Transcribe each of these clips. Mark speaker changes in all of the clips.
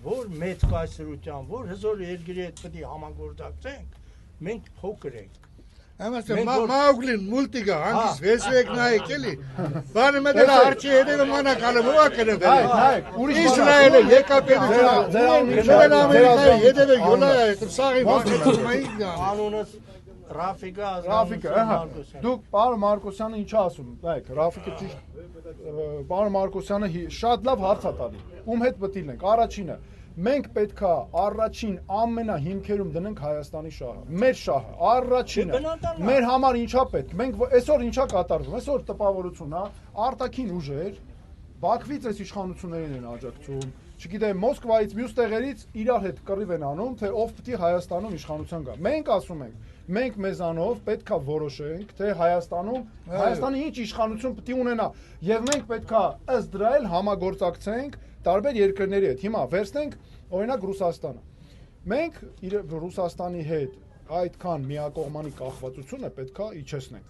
Speaker 1: որ մեծ կայսրության, որ հզոր երկրի հետ պետք է համագործակցենք, մենք փոքր ենք։
Speaker 2: Մաուգլին մուլտիկա հանդիս վեսվեք նայեք էլի բանը մտել արջի հետևը մանակալը մոա կնվել Իսրայելը եկապետությունը Ամերիկայի հետևը յոլա է սաղի
Speaker 1: Անունս Ռաֆիկա
Speaker 3: դուք պարոն Մարկոսյանը ինչ ասում նայեք Ռաֆիկը ճիշտ պարոն Մարկոսյանը շատ լավ հարց է տալի ում հետ մտիլենք առաջինը մենք պետքա առաջին ամենահիմքերում դնենք Հայաստանի շահը մեր շահը առաջինը մեր համար ինչա պետք մենք այսօր ինչա կատարվում այսօր տպավորություն հա արտաքին ուժեր Բաքվից այս իշխանություններին են աջակցում չգիտեմ Մոսկվայից մյուս տեղերից իրար հետ կռիվ են անում թե ով պետք է Հայաստանում իշխանության գա մենք ասում ենք մենք մեզանով պետքա որոշենք թե Հայաստանը ինչ իշխանություն պետք է ունենա եւ մենք պետքա ըստ դրա էլ համագործակցենք տարբեր երկրների հետ հիմա վերցնենք օրինակ Ռուսաստանը մենք Ռուսաստանի հետ այդքան միակողմանի կախվածությունը պետքա իջեցնենք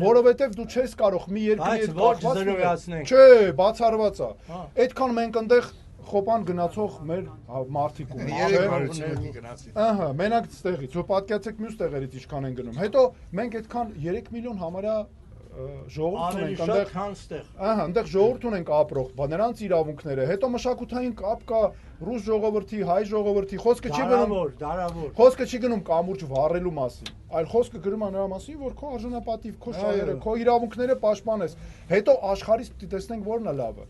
Speaker 3: որովհետեւ դու չես կարող մի երկրի հետ կախված չէ բացառված է այդքան մենք այնտեղ խոպան գնացող մեր մարդիկ ահա մենակ ստեղից ու պատկացեք մյուս տեղերից ինչքան են գնում հետո մենք այդքան 3 միլիոն համարյա ժողովուրդ ունենք այնտեղ ժողովուրդ ունենք ապրող նրանց իրավունքները հետո մշակութային կապ կա ռուս ժողովրդի հայ ժողովրդի խոսքը չի գնում կամուրջ վառելու մասին այլ խոսքը գրում է նրա մասին որ քո արժանապատիվ քո շահերը քո իրավունքները պաշտպանես հետո աշխարհից տեսնենք որն է լավը